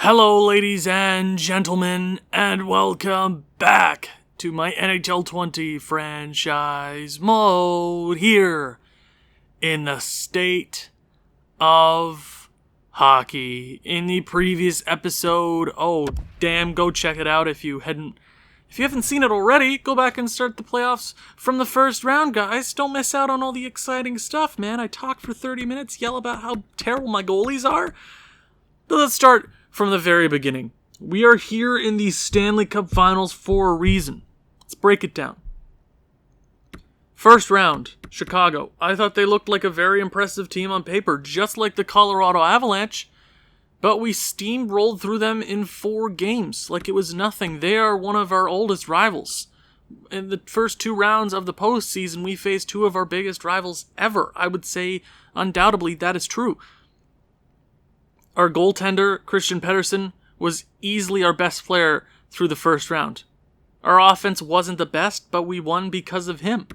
Hello, ladies and gentlemen, and welcome back to my NHL 20 franchise mode here in the state of hockey. In the previous episode, go check it out if you haven't seen it already. Go back and start the playoffs from the first round, guys. Don't miss out on all the exciting stuff, man. I talk for 30 minutes, yell about how terrible my goalies are. But let's start from the very beginning. We are here in the Stanley Cup Finals for a reason. Let's break it down. First round, Chicago. I thought they looked like a very impressive team on paper, just like the Colorado Avalanche, but we steamrolled through them in 4 games like it was nothing. They are one of our oldest rivals. In the first 2 rounds of the postseason, we faced 2 of our biggest rivals ever. I would say, undoubtedly, that is true. Our goaltender, Christian Pettersson, was easily our best player through the first round. Our offense wasn't the best, but we won because of him.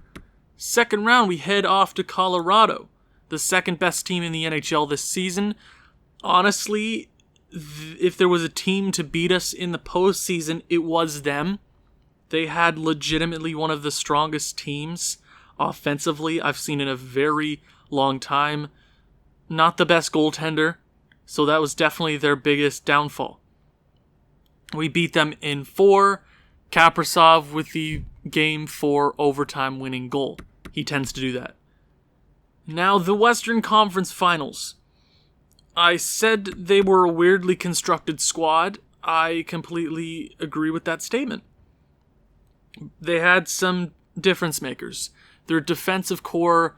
Second round, we head off to Colorado, the second best team in the NHL this season. Honestly, if there was a team to beat us in the postseason, it was them. They had legitimately one of the strongest teams offensively I've seen in a very long time. Not the best goaltender. So that was definitely their biggest downfall. We beat them in 4. Kaprizov with the Game 4 overtime winning goal. He tends to do that. Now, the Western Conference Finals. I said they were a weirdly constructed squad. I completely agree with that statement. They had some difference makers. Their defensive core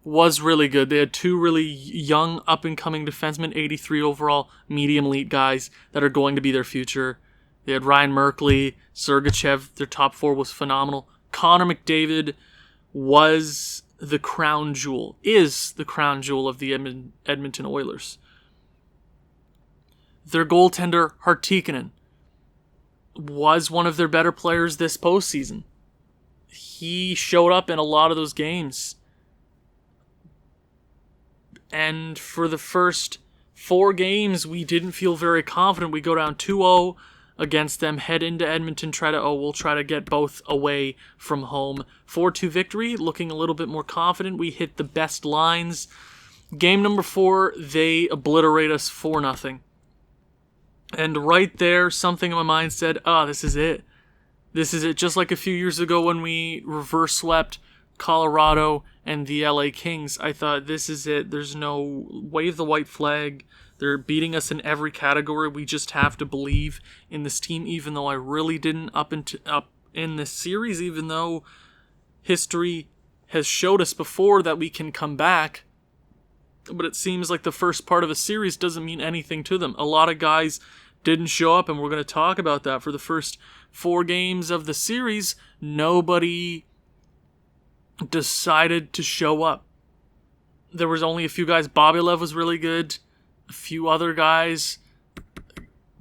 was really good. They had 2 really young, up-and-coming defensemen, 83 overall, medium elite guys that are going to be their future. They had Ryan Merkley, Sergachev. Their top 4 was phenomenal. Connor McDavid is the crown jewel of the Edmonton Oilers. Their goaltender, Hartikainen, was one of their better players this postseason. He showed up in a lot of those games. And for the first 4 games, we didn't feel very confident. We go down 2-0 against them, head into Edmonton, we'll try to get both away from home. 4-2 victory, looking a little bit more confident. We hit the best lines. Game number 4, they obliterate us 4-0. And right there, something in my mind said, this is it. This is it. Just like a few years ago when we reverse swept Colorado and the LA Kings, I thought, this is it. There's no wave the white flag. They're beating us in every category. We just have to believe in this team, even though I really didn't up in this series, even though history has showed us before that we can come back. But it seems like the first part of a series doesn't mean anything to them. A lot of guys didn't show up, and we're going to talk about that. For the first 4 games of the series, nobody decided to show up. There was only a few guys. Bobbylev was really good. A few other guys.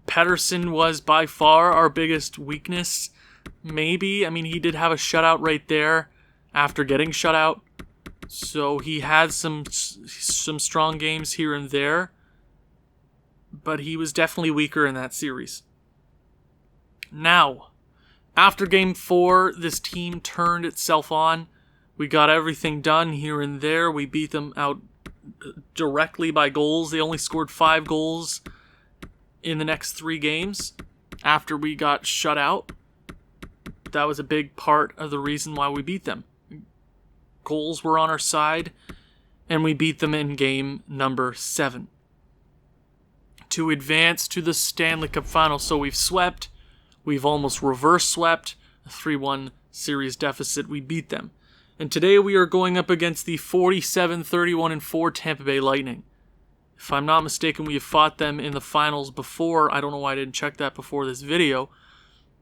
Pettersson was by far our biggest weakness. Maybe. I mean, he did have a shutout right there after getting shut out. So he had some strong games here and there. But he was definitely weaker in that series. Now, after Game 4, this team turned itself on. We got everything done here and there. We beat them out directly by goals. They only scored 5 goals in the next 3 games after we got shut out. That was a big part of the reason why we beat them. Goals were on our side, and we beat them in game number 7 to advance to the Stanley Cup Finals. So we've swept. We've almost reverse swept. A 3-1 series deficit. We beat them. And today we are going up against the 47-31-4 Tampa Bay Lightning. If I'm not mistaken, we have fought them in the finals before. I don't know why I didn't check that before this video.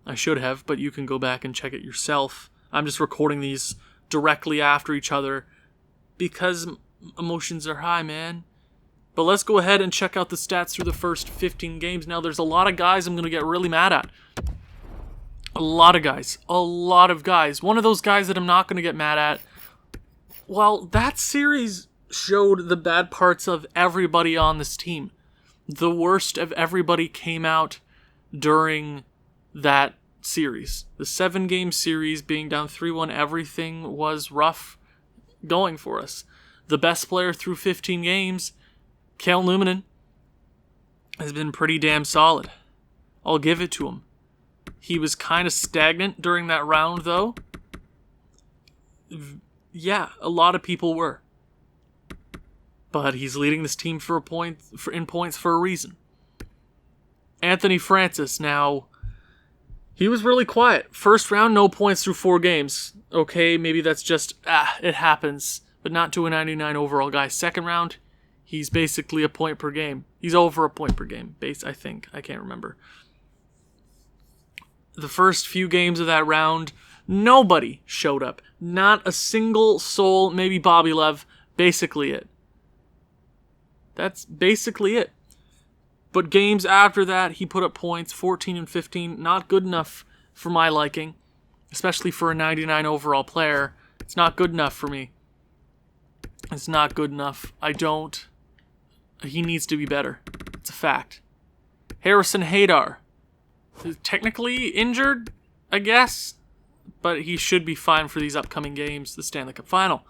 I should have, but you can go back and check it yourself. I'm just recording these directly after each other because emotions are high, man. But let's go ahead and check out the stats through the first 15 games. Now, there's a lot of guys I'm going to get really mad at. A lot of guys. One of those guys that I'm not going to get mad at. Well, that series showed the bad parts of everybody on this team. the worst of everybody came out during that series. The 7-game series, being down 3-1, everything was rough going for us. The best player through 15 games, Cale Newman, has been pretty damn solid. I'll give it to him. He was kind of stagnant during that round, though. Yeah, a lot of people were. But he's leading this team in points for a reason. Anthony Francis, now, he was really quiet. First round, no points through 4 games. Okay, maybe that's just, it happens. But not to a 99 overall guy. Second round, he's basically a point per game. He's over a point per game, I think. I can't remember. The first few games of that round, nobody showed up. Not a single soul, maybe Bobby Lev. Basically it. That's basically it. But games after that, he put up points, 14 and 15. Not good enough for my liking, especially for a 99 overall player. It's not good enough for me. It's not good enough. He needs to be better. It's a fact. Harrison Hadar. Technically injured, I guess, but he should be fine for these upcoming games, the Stanley Cup Final.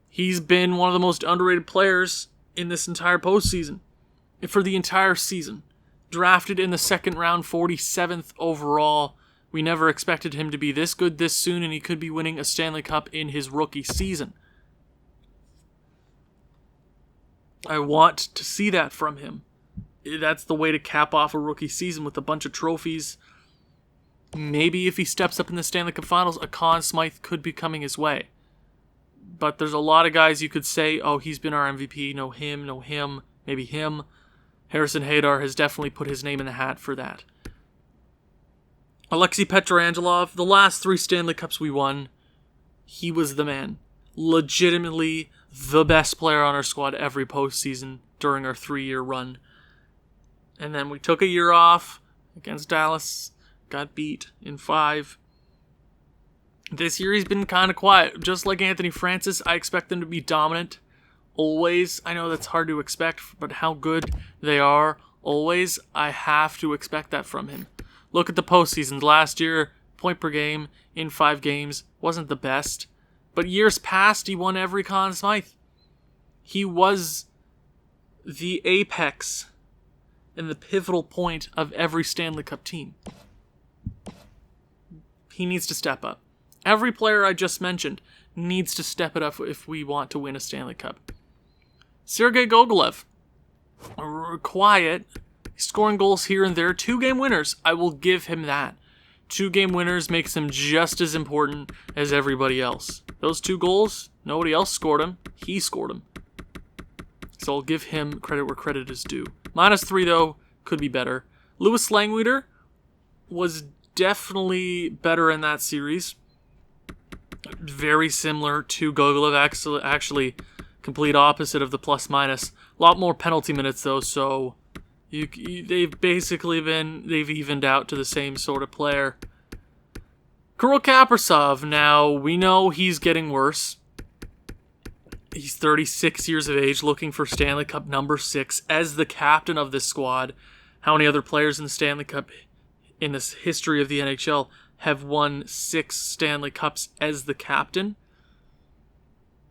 He's been one of the most underrated players in this entire postseason, for the entire season. Drafted in the second round, 47th overall. We never expected him to be this good this soon, and he could be winning a Stanley Cup in his rookie season. I want to see that from him. That's the way to cap off a rookie season with a bunch of trophies. Maybe if he steps up in the Stanley Cup Finals, a Conn Smythe could be coming his way. But there's a lot of guys you could say, oh, he's been our MVP, no him, maybe him. Harrison Hadar has definitely put his name in the hat for that. Alexei Petrangelo, the last 3 Stanley Cups we won, he was the man. Legitimately the best player on our squad every postseason during our 3-year run. And then we took a year off against Dallas, got beat in 5. This year he's been kind of quiet. Just like Anthony Francis, I expect them to be dominant. Always. I know that's hard to expect, but how good they are, always, I have to expect that from him. Look at the postseasons. Last year, point per game in 5 games wasn't the best. But years past, he won every Conn Smythe. He was the apex and the pivotal point of every Stanley Cup team. He needs to step up. Every player I just mentioned needs to step it up if we want to win a Stanley Cup. Sergei Gogolev, quiet, scoring goals here and there. 2-game winners, I will give him that. 2-game winners makes him just as important as everybody else. Those 2 goals, nobody else scored them. He scored them. So I'll give him credit where credit is due. -3, though, could be better. Louis Langweeder was definitely better in that series. Very similar to Gogolev, actually complete opposite of the plus-minus. A lot more penalty minutes, though, so they've evened out to the same sort of player. Kirill Kaprizov, now, we know he's getting worse. He's 36 years of age, looking for Stanley Cup number 6 as the captain of this squad. How many other players in the Stanley Cup in this history of the NHL have won 6 Stanley Cups as the captain?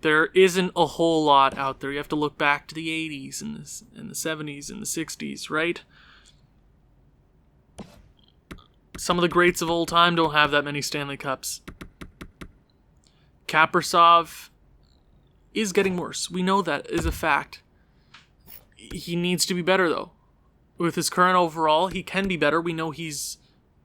There isn't a whole lot out there. You have to look back to the 80s and the 70s and the 60s, right? Some of the greats of old time don't have that many Stanley Cups. Kaprizov is getting worse. We know that is a fact. He needs to be better, though. With his current overall, he can be better. We know he's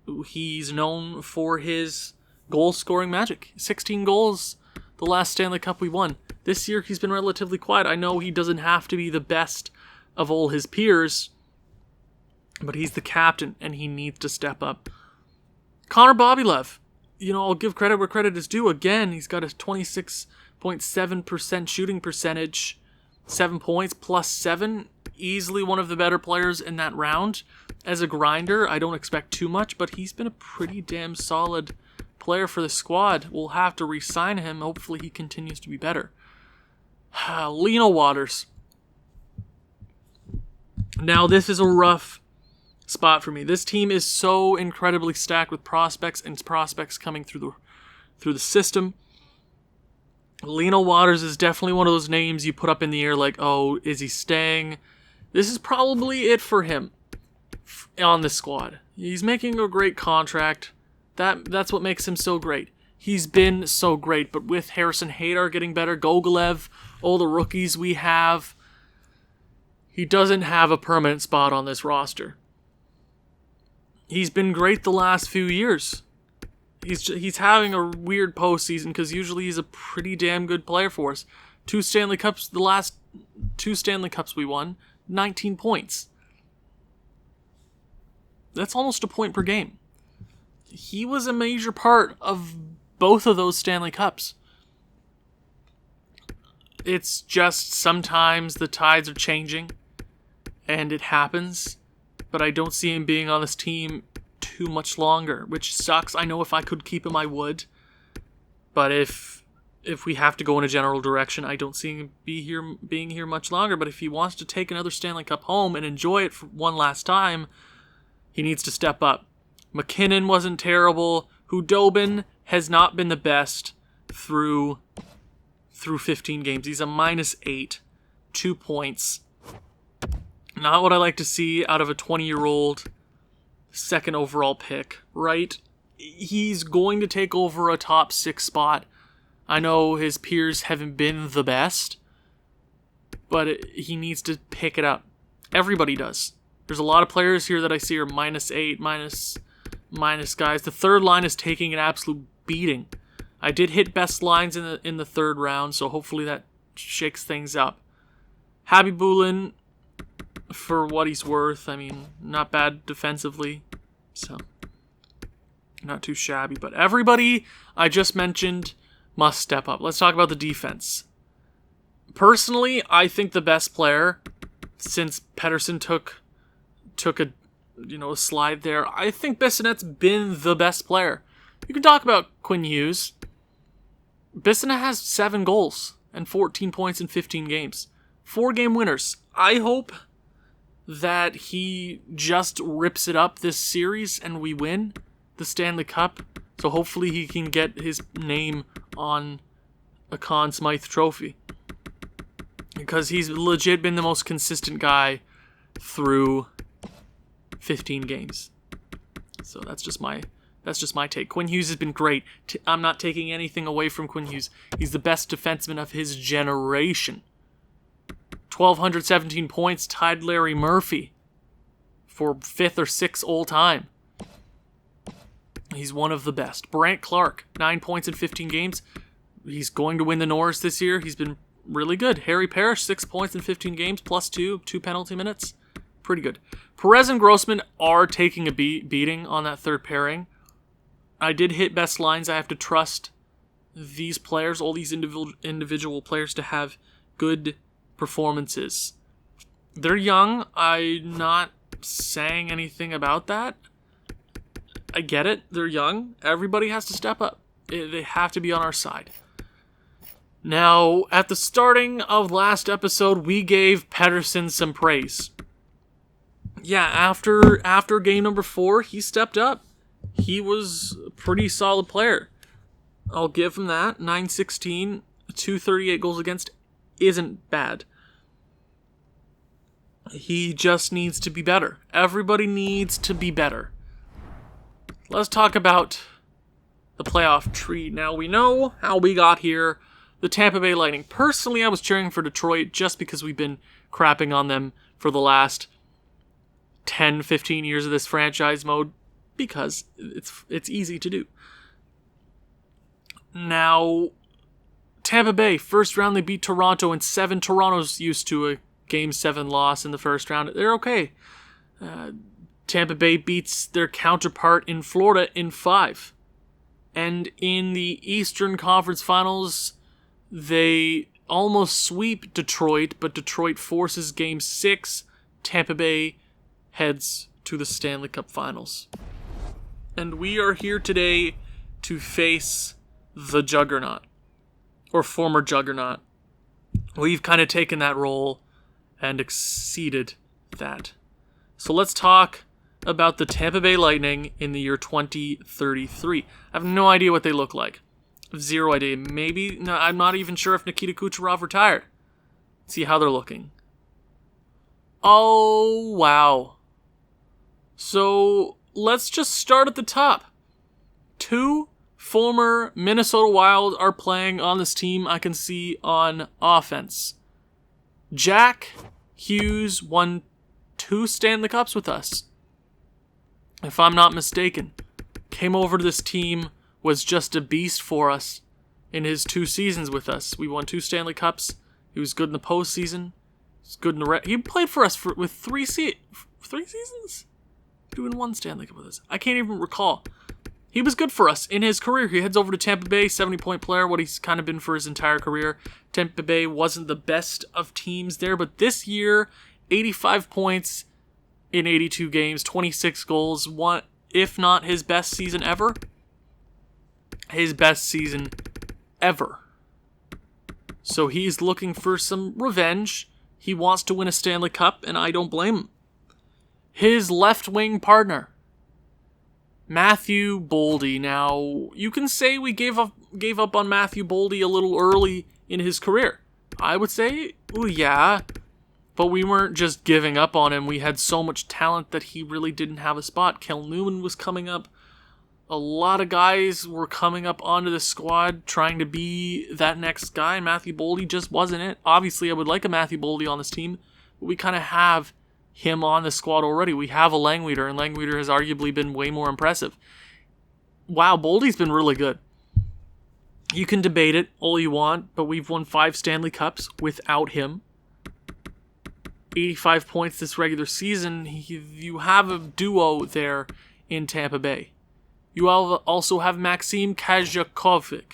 known for his goal-scoring magic. 16 goals the last Stanley Cup we won. This year, he's been relatively quiet. I know he doesn't have to be the best of all his peers, but he's the captain, and he needs to step up. Connor Bobylev. I'll give credit where credit is due. Again, he's got a 26.7% shooting percentage. 7 points plus 7. Easily one of the better players in that round. As a grinder, I don't expect too much, but he's been a pretty damn solid player for the squad. We'll have to re-sign him. Hopefully he continues to be better. Lino Waters. Now, this is a rough spot for me. This team is so incredibly stacked with prospects, and prospects coming through the system. Lino Waters is definitely one of those names you put up in the air like, oh, is he staying? This is probably it for him on this squad. He's making a great contract. That's what makes him so great. He's been so great, but with Harrison Hadar getting better, Gogolev, all the rookies we have, he doesn't have a permanent spot on this roster. He's been great the last few years. He's having a weird postseason because usually he's a pretty damn good player for us. The last 2 Stanley Cups we won, 19 points. That's almost a point per game. He was a major part of both of those Stanley Cups. It's just sometimes the tides are changing, and it happens, but I don't see him being on this team too much longer, which sucks. I know if I could keep him, I would, but if we have to go in a general direction, I don't see him being here much longer. But if he wants to take another Stanley Cup home and enjoy it for one last time, he needs to step up. McKinnon wasn't terrible. Hudobin has not been the best through 15 games. He's a -8, 2 points. Not what I like to see out of a 20-year-old second overall pick, right? He's going to take over a top 6 spot. I know his peers haven't been the best, but he needs to pick it up. Everybody does. There's a lot of players here that I see are -8, minus guys. The third line is taking an absolute beating. I did hit best lines in the third round, so hopefully that shakes things up. Habibulin, for what he's worth, I mean, not bad defensively, so not too shabby. But everybody I just mentioned must step up. Let's talk about the defense. Personally, I think the best player, since Pettersson took a slide there, I think Bissonnette's been the best player. You can talk about Quinn Hughes. Bissonnette has 7 goals and 14 points in 15 games. 4-game winners. I hope that he just rips it up this series and we win the Stanley Cup. So hopefully he can get his name on a Conn Smythe trophy. Because he's legit been the most consistent guy through 15 games. So that's just my take. Quinn Hughes has been great. I'm not taking anything away from Quinn Hughes. He's the best defenseman of his generation. 1,217 points, tied Larry Murphy for 5th or 6th all time. He's one of the best. Brant Clark, 9 points in 15 games. He's going to win the Norris this year. He's been really good. Harry Parrish, 6 points in 15 games, +2 penalty minutes. Pretty good. Perez and Grossman are taking a beating on that third pairing. I did hit best lines. I have to trust these players, all these individual players, to have good performances. They're young. I'm not saying anything about that. I get it. They're young. Everybody has to step up. They have to be on our side. Now, at the starting of last episode, we gave Pettersson some praise. Yeah, after game number 4, he stepped up. He was a pretty solid player. I'll give him that. 916, 238 goals against isn't bad. He just needs to be better. Everybody needs to be better. Let's talk about the playoff tree. Now, we know how we got here. The Tampa Bay Lightning. Personally, I was cheering for Detroit just because we've been crapping on them for the last 10, 15 years of this franchise mode, because it's easy to do. Now, Tampa Bay, first round they beat Toronto in 7. Toronto's used to a Game 7 loss in the first round. They're okay. Tampa Bay beats their counterpart in Florida in 5. And in the Eastern Conference Finals, they almost sweep Detroit, but Detroit forces Game 6. Tampa Bay heads to the Stanley Cup Finals. And we are here today to face the Juggernaut, or former Juggernaut. We've kind of taken that role and exceeded that. So let's talk about the Tampa Bay Lightning in the year 2033. I have no idea what they look like. Zero idea. Maybe, no, I'm not even sure if Nikita Kucherov retired. Let's see how they're looking. Oh, wow. So let's just start at the top. 2 former Minnesota Wild are playing on this team I can see on offense. Jack Hughes won 2 Stanley Cups with us, if I'm not mistaken. Came over to this team, was just a beast for us in his 2 seasons with us. We won 2 Stanley Cups. He was good in the postseason. He's good in the he played for us with 3 seasons? Doing 1 Stanley Cup with us. I can't even recall. He was good for us in his career. He heads over to Tampa Bay, 70-point player, what he's kind of been for his entire career. Tampa Bay wasn't the best of teams there, but this year, 85 points in 82 games, 26 goals, one, if not his best season ever. His best season ever. So he's looking for some revenge. He wants to win a Stanley Cup, and I don't blame him. His left-wing partner, Matthew Boldy. Now, you can say we gave up on Matthew Boldy a little early in his career. I would say, well, yeah, but we weren't just giving up on him. We had so much talent that he really didn't have a spot. Kel Newman was coming up. A lot of guys were coming up onto the squad trying to be that next guy, and Matthew Boldy just wasn't it. Obviously, I would like a Matthew Boldy on this team, but we kind of have him on the squad already. We have a Langweeder, and Langweeder has arguably been way more impressive. Wow, Boldy's been really good. You can debate it all you want, but we've won 5 Stanley Cups without him. 85 points this regular season. You have a duo there in Tampa Bay. You also have Maxim Kazhakovic,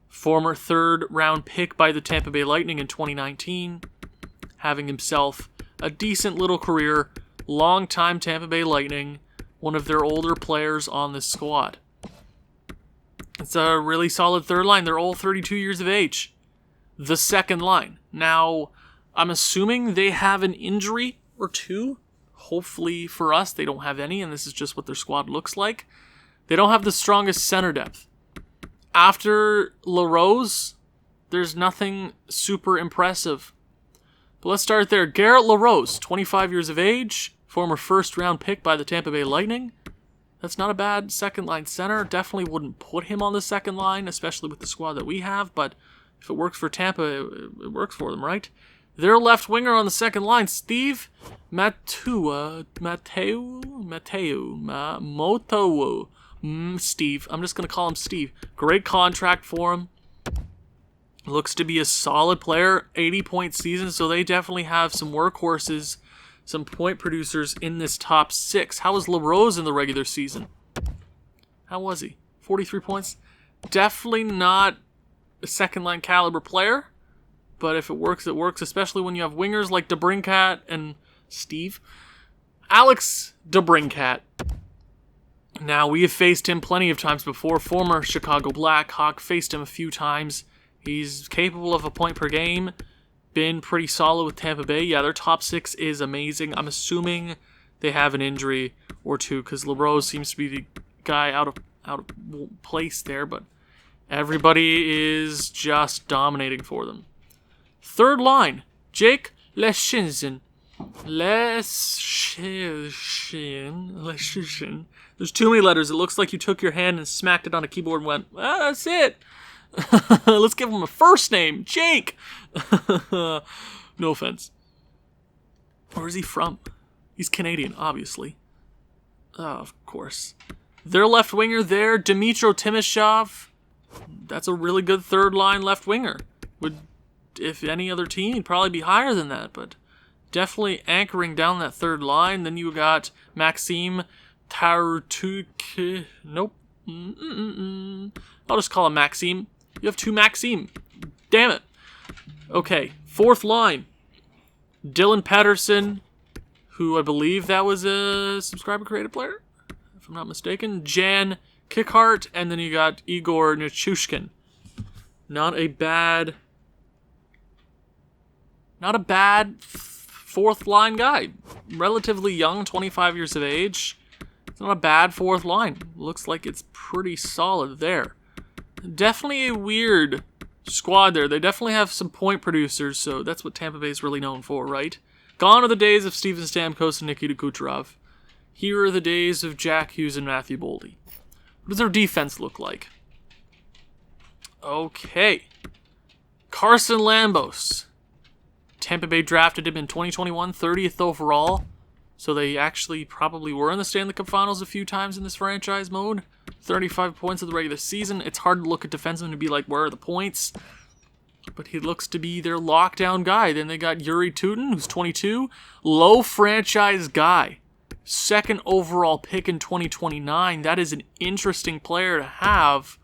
former 3rd-round pick by the Tampa Bay Lightning in 2019, having himself a decent little career, long-time Tampa Bay Lightning, one of their older players on this squad. It's a really solid third line. They're all 32 years of age. The second line. Now, I'm assuming they have an injury or 2. Hopefully for us, they don't have any, and this is just what their squad looks like. They don't have the strongest center depth. After LaRose, there's nothing super impressive. But let's start there. Garrett LaRose, 25 years of age, former 1st-round pick by the Tampa Bay Lightning. That's not a bad second-line center. Definitely wouldn't put him on the second line, especially with the squad that we have, but if it works for Tampa, it works for them, right? Their left winger on the second line, Steve Mateu. Steve. I'm just going to call him Steve. Great contract for him. Looks to be a solid player. 80-point season, so they definitely have some workhorses, some point producers in this top 6. How was LaRose in the regular season? How was he? 43 points? Definitely not a second-line caliber player, but if it works, it works, especially when you have wingers like DeBrincat and Steve. Alex DeBrincat. Now, we have faced him plenty of times before. Former Chicago Blackhawk, faced him a few times. He's capable of a point per game. Been pretty solid with Tampa Bay. Yeah, their top 6 is amazing. I'm assuming they have an injury or 2 because LaRose seems to be the guy out of place there, but everybody is just dominating for them. Third line, Jake Leschyshyn. Leschyshyn. There's too many letters. It looks like you took your hand and smacked it on a keyboard and went, that's it. Let's give him a first name, Jake. No offense. Where is he from? He's Canadian, obviously. Oh, of course. Their left winger there, Dmytro Timashov. That's a really good third line left winger. Would, if any other team, he'd probably be higher than that, but definitely anchoring down that third line. Then you got Maxim Tartuk. Nope. I'll just call him Maxim. You have 2 Maxim. Damn it. Okay, fourth line. Dylan Pettersson, who I believe that was a subscriber created player, if I'm not mistaken. Jan Kickhart, and then you got Igor Nichushkin. Not a bad fourth line guy. Relatively young, 25 years of age. It's not a bad fourth line. Looks like it's pretty solid there. Definitely a weird squad there. They definitely have some point producers, so that's what Tampa Bay is really known for, right? Gone are the days of Steven Stamkos and Nikita Kucherov. Here are the days of Jack Hughes and Matthew Boldy. What does their defense look like? Okay. Carson Lambos. Tampa Bay drafted him in 2021, 30th overall. So they actually probably were in the Stanley Cup Finals a few times in this franchise mode. 35 points of the regular season. It's hard to look at defensemen and be like, where are the points? But he looks to be their lockdown guy. Then they got Yuri Tutin, who's 22. Low franchise guy. Second overall pick in 2029. That is an interesting player to have.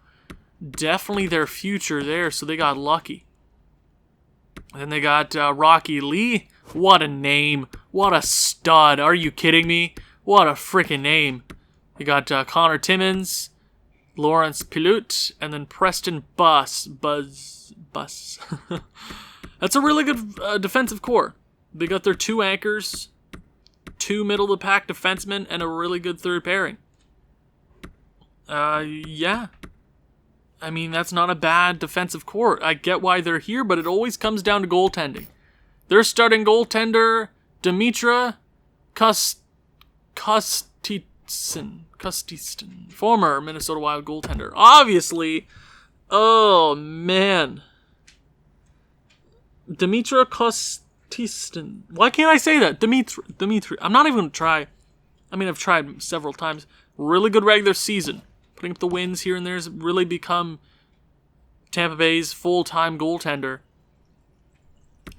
Definitely their future there, so they got lucky. And then they got Rocky Lee. What a name. What a stud. Are you kidding me? What a freaking name. You got Connor Timmins, Lawrence Pilut, and then Preston Buzz. That's a really good defensive core. They got their two anchors, two middle-of-the-pack defensemen, and a really good third pairing. Yeah. I mean, that's not a bad defensive core. I get why they're here, but it always comes down to goaltending. Their starting goaltender, Dimitra Kostitsyn, former Minnesota Wild goaltender. Obviously, oh man. Dimitra Kostitsyn. Why can't I say that? Dimitri. I'm not even going to try. I mean, I've tried several times. Really good regular season. Putting up the wins here and there has really become Tampa Bay's full-time goaltender.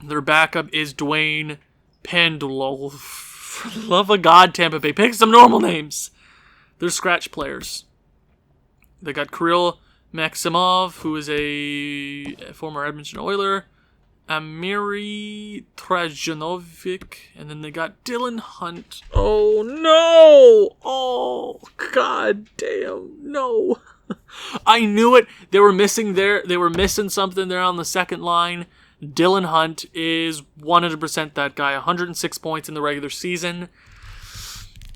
Their backup is Dwayne Pendlew. For the love of God, Tampa Bay. Pick some normal names. They're scratch players. They got Kirill Maximov, who is a former Edmonton Oiler. Amiri Trajanovic. And then they got Dylan Hunt. Oh, no! Oh, god damn. No. I knew it. They were missing something there on the second line. Dylan Hunt is 100% that guy. 106 points in the regular season.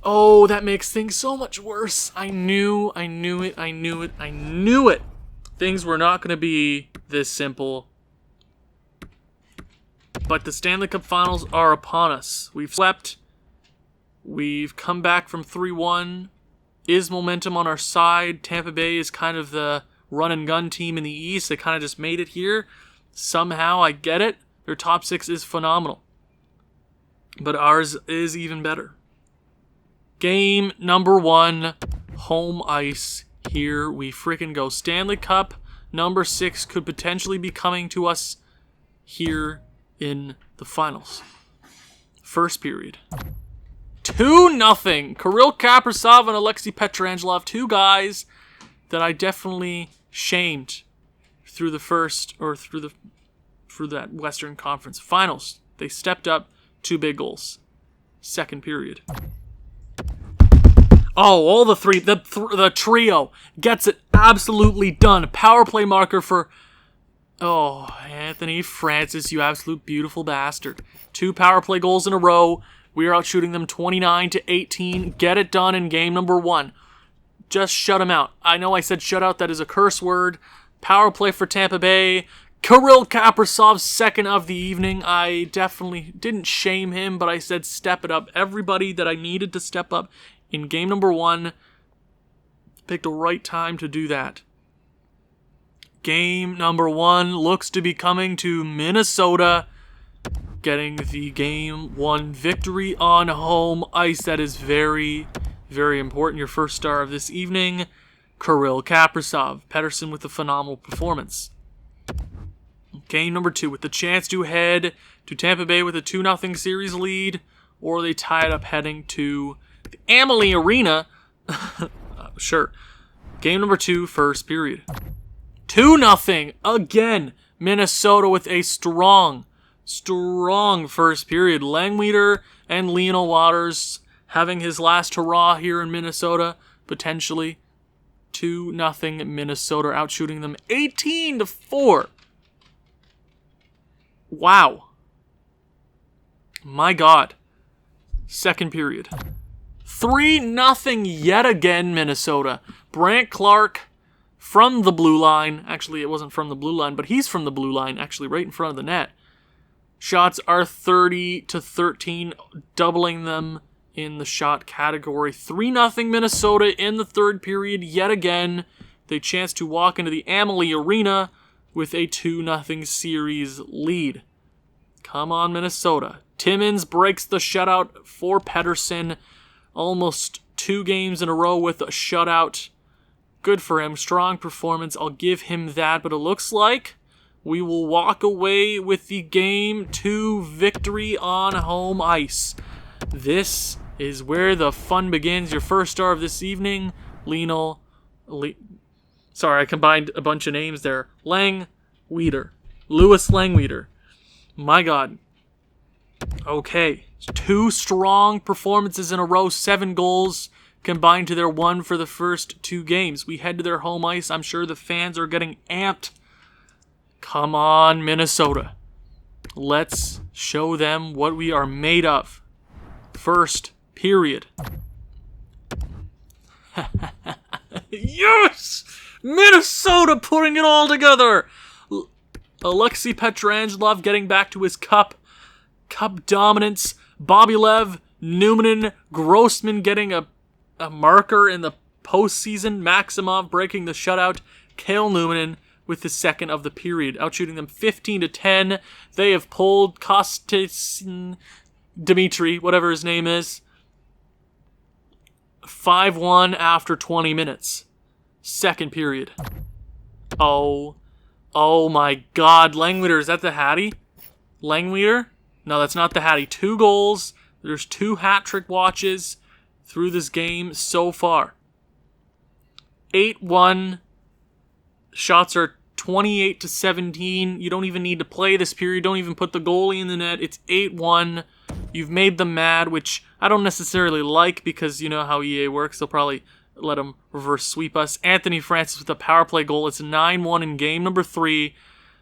Oh, that makes things so much worse. I knew it. Things were not going to be this simple. But the Stanley Cup Finals are upon us. We've slept. We've come back from 3-1. Is momentum on our side? Tampa Bay is kind of the run-and-gun team in the East. They kind of just made it here. Somehow, I get it. Their top six is phenomenal. But ours is even better. Game number 1. Home ice. Here we freaking go. Stanley Cup number 6 could potentially be coming to us here in the finals. First period. 2-0. Kirill Kaprizov and Alexei Pietrangelo, two guys that I definitely shamed through the first, or through that Western Conference Finals. They stepped up, 2 big goals. Second period. Oh, all the three, the trio gets it absolutely done. Power play marker for, oh, Anthony Francis, you absolute beautiful bastard. 2 power play goals in a row. We are out shooting them 29-18. Get it done in game number 1. Just shut them out. I know I said shut out. That is a curse word. Power play for Tampa Bay. Kirill Kaprizov's second of the evening. I definitely didn't shame him, but I said step it up. Everybody that I needed to step up in game number 1 picked the right time to do that. Game number 1 looks to be coming to Minnesota, getting the game 1 victory on home ice. That is very, very important. Your first star of this evening, Kirill Kaprizov. Pettersson with a phenomenal performance. Game number 2 with the chance to head to Tampa Bay with a 2-0 series lead, or they tie it up heading to the Amalie Arena. Sure. Game number 2, first period. 2-0 again. Minnesota with a strong first period. Langleiter and Lionel Waters having his last hurrah here in Minnesota, potentially. 2-0 Minnesota, outshooting them 18-4. Wow. My God. Second period. 3-0 yet again, Minnesota. Brandt Clark from the blue line. Actually, it wasn't from the blue line, but he's from the blue line, actually right in front of the net. Shots are 30-13, doubling them in the shot category. 3-0 Minnesota in the third period yet again. They chance to walk into the Amalie Arena with a 2-0 series lead. Come on, Minnesota. Timmins breaks the shutout for Pettersson. Almost 2 games in a row with a shutout. Good for him. Strong performance. I'll give him that. But it looks like we will walk away with the Game 2 victory on home ice. This is where the fun begins. Your first star of this evening, sorry, I combined a bunch of names there. Langweeder. Louis Langweeder. My God. Okay. 2 strong performances in a row. 7 goals combined to their 1 for the first 2 games. We head to their home ice. I'm sure the fans are getting amped. Come on, Minnesota. Let's show them what we are made of. First period. Yes! Minnesota putting it all together. Alexei Petrangelov getting back to his cup dominance. Bobby Lev, Numanen, Grossman getting a marker in the postseason. Maximov breaking the shutout. Cale Numanen with the second of the period, outshooting them 15-10. They have pulled Kostin Dmitry, whatever his name is, 5-1 after 20 minutes. Second period. Oh my God. Langweeder, is that the Hattie? Langweeder? No, that's not the Hattie. 2 goals. There's 2 hat-trick watches through this game so far. 8-1. Shots are 28-17. You don't even need to play this period. Don't even put the goalie in the net. It's 8-1. You've made them mad, which I don't necessarily like because you know how EA works. They'll probably let them reverse sweep us. Anthony Francis with a power play goal. It's 9-1 in game number 3.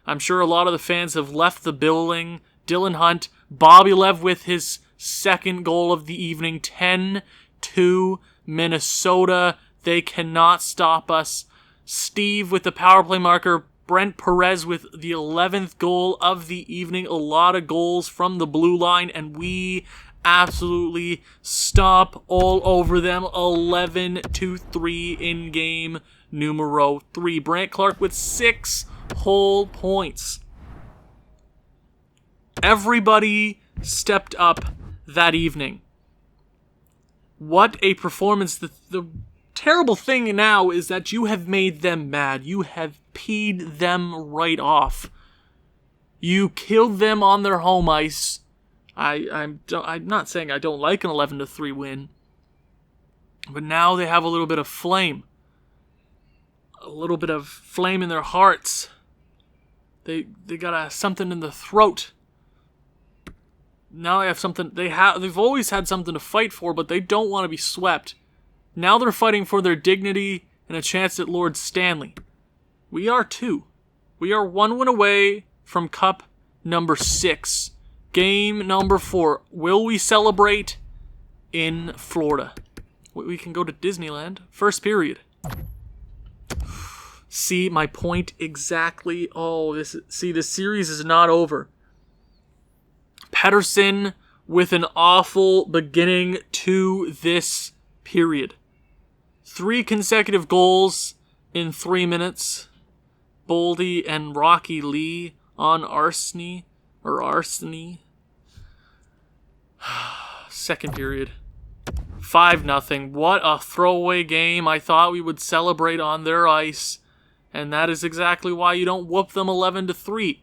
I'm sure a lot of the fans have left the building. Dylan Hunt, Bobby Lev with his second goal of the evening. 10-2 Minnesota. They cannot stop us. Steve with the power play marker. Brent Perez with the 11th goal of the evening. A lot of goals from the blue line, and we absolutely stomp all over them. 11-3 in game numero 3. Brandt Clark with 6 whole points. Everybody stepped up that evening. What a performance. The terrible thing now is that you have made them mad. You have peed them right off. You killed them on their home ice. I'm not saying I don't like an 11-3 win, but now they have a little bit of flame. A little bit of flame in their hearts. They got something in the throat. Now they have something. They've always had something to fight for, but they don't want to be swept. Now they're fighting for their dignity and a chance at Lord Stanley. We are too. We are 1 win away from Cup number 6. Game number 4. Will we celebrate in Florida? We can go to Disneyland. First period. See my point exactly. The series is not over. Pettersson with an awful beginning to this period. 3 consecutive goals in 3 minutes. Boldy and Rocky Lee on Arseny. Second period. 5-0. What a throwaway game. I thought we would celebrate on their ice. And that is exactly why you don't whoop them 11-3.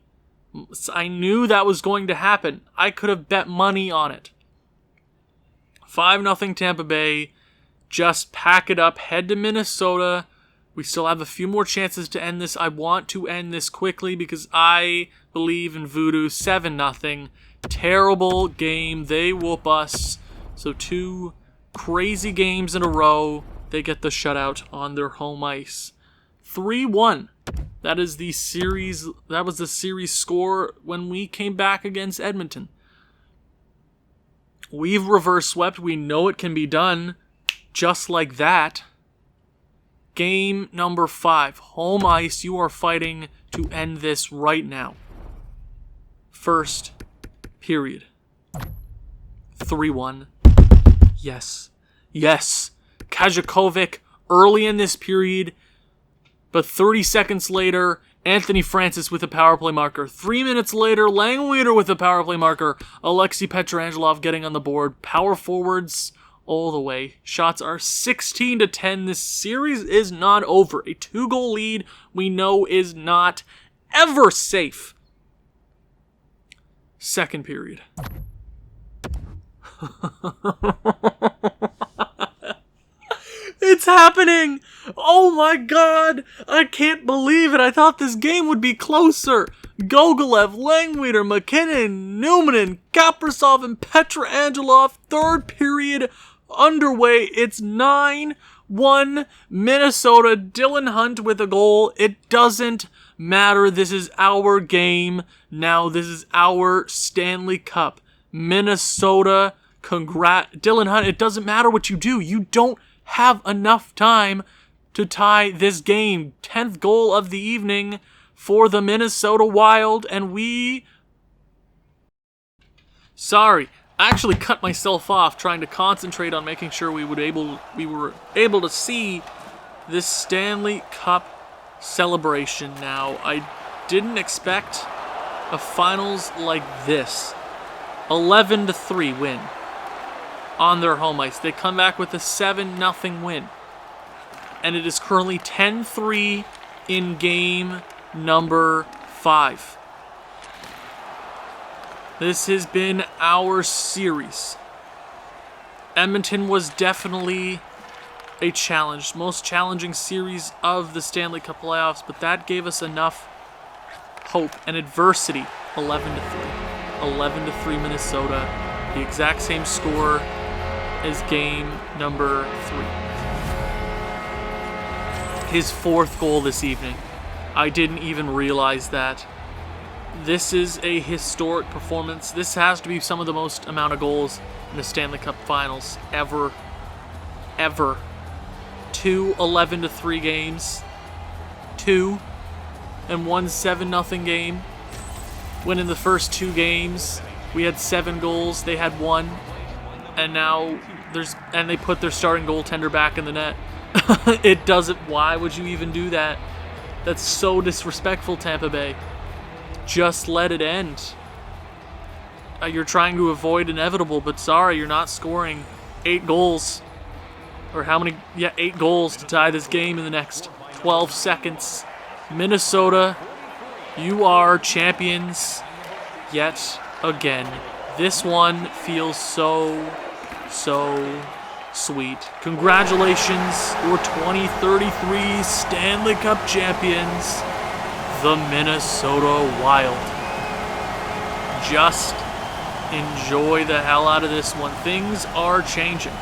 I knew that was going to happen. I could have bet money on it. 5-0 Tampa Bay. Just pack it up. Head to Minnesota. We still have a few more chances to end this. I want to end this quickly because I believe in voodoo. 7-0. Terrible game. They whoop us. So 2 crazy games in a row. They get the shutout on their home ice. 3-1. That is the series. That was the series score when we came back against Edmonton. We've reverse swept. We know it can be done just like that. Game number 5. Home ice. You are fighting to end this right now. First period. 3-1. Yes. Yes. Kajakovic early in this period, but 30 seconds later, Anthony Francis with a power play marker. 3 minutes later, Langweeder with a power play marker. Alexei Petrangelov getting on the board. Power forwards all the way. Shots are 16-10. This series is not over. A 2-goal lead we know is not ever safe. Second period. It's happening! Oh my god! I can't believe it! I thought this game would be closer! Gogolev, Langweeder, McKinnon, Newman, Kaprasov, and Petrangelov. Third period underway. It's 9-1 Minnesota. Dylan Hunt with a goal. It doesn't matter. This is our game now. This is our Stanley Cup. Minnesota, Dylan Hunt, it doesn't matter what you do. You don't have enough time to tie this game. 10th goal of the evening for the Minnesota Wild, and Sorry, I actually cut myself off trying to concentrate on making sure we were able to see this Stanley Cup celebration now. I didn't expect a finals like this. 11-3 win on their home ice. They come back with a 7-0 win. And it is currently 10-3 in game number 5. This has been our series. Edmonton was definitely a challenge. Most challenging series of the Stanley Cup playoffs, but that gave us enough hope and adversity. 11-3. 11-3 Minnesota. The exact same score as game number 3. His 4th goal this evening. I didn't even realize that. This is a historic performance. This has to be some of the most amount of goals in the Stanley Cup Finals ever. Ever. 2 11-3 games. 2 and 1 7-0 game. When in the first 2 games we had 7 goals, they had 1, and now they put their starting goaltender back in the net. It doesn't. Why would you even do that? That's so disrespectful, Tampa Bay. Just let it end. You're trying to avoid inevitable, but sorry, you're not scoring 8 goals. Or how many? Yeah, 8 goals to tie this game in the next 12 seconds. Minnesota, you are champions yet again. This one feels so sweet. Congratulations, your 2033 Stanley Cup champions, the Minnesota Wild. Just enjoy the hell out of this one. Things are changing.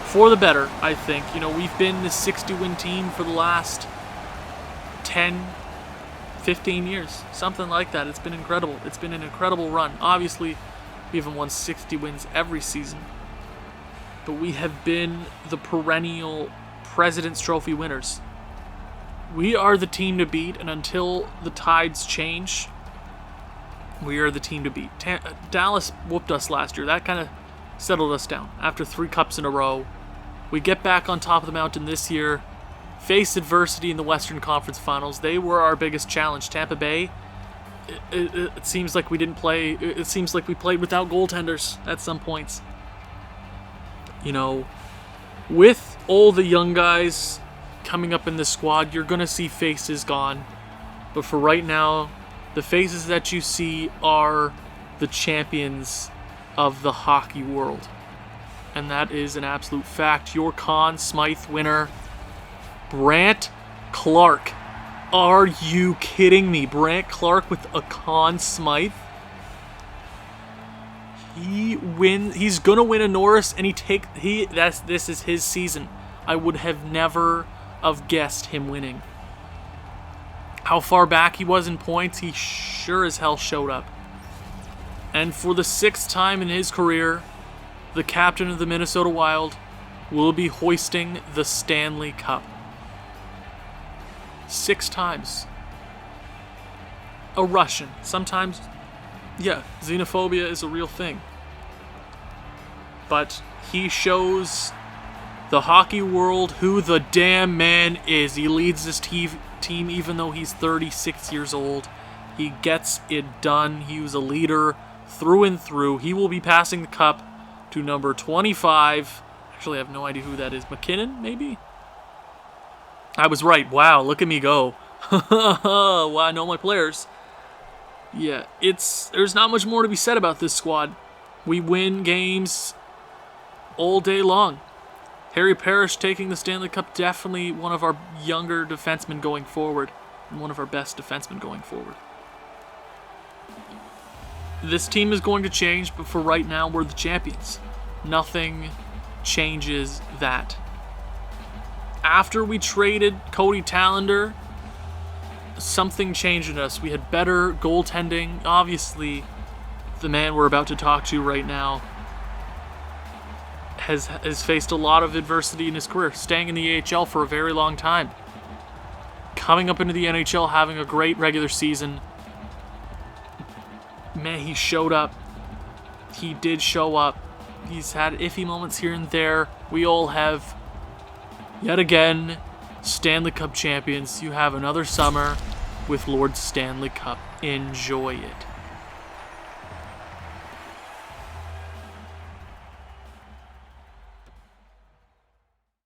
For the better, I think. You know, we've been the 60-win team for the last 10, 15 years. Something like that. It's been incredible. It's been an incredible run. Obviously, we haven't won 60 wins every season. But we have been the perennial President's Trophy winners. We are the team to beat, and until the tides change, we are the team to beat. Dallas whooped us last year. That kind of settled us down. After 3 cups in a row, we get back on top of the mountain this year, face adversity in the Western Conference Finals. They were our biggest challenge. Tampa Bay, it seems like we didn't play. It seems like we played without goaltenders at some points. You know, with all the young guys coming up in the squad, you're going to see faces gone. But for right now, the faces that you see are the champions of the hockey world. And that is an absolute fact. Your Conn Smythe winner, Brandt Clarke. Are you kidding me? Brandt Clarke with a Conn Smythe? He's gonna win a Norris, and this is his season. I would have never have guessed him winning. How far back he was in points, he sure as hell showed up. And for the 6th time in his career, the captain of the Minnesota Wild, will be hoisting the Stanley Cup. 6 times. A Russian. Sometimes, yeah, xenophobia is a real thing. But he shows the hockey world who the damn man is. He leads this team even though he's 36 years old. He gets it done. He was a leader through and through. He will be passing the cup to number 25. Actually, I have no idea who that is. McKinnon, maybe? I was right. Wow, look at me go. Wow, I know my players. Yeah, there's not much more to be said about this squad. We win games all day long. Harry Parrish taking the Stanley Cup, definitely one of our younger defensemen going forward, and one of our best defensemen going forward. This team is going to change, but for right now, we're the champions. Nothing changes that. After we traded Cody Tallender, something changed in us. We had better goaltending. Obviously, the man we're about to talk to right now has faced a lot of adversity in his career, staying in the AHL for a very long time. Coming up into the NHL, having a great regular season. Man, he showed up. He did show up. He's had iffy moments here and there. We all have. Yet again, Stanley Cup champions. You have another summer with Lord Stanley Cup. Enjoy it.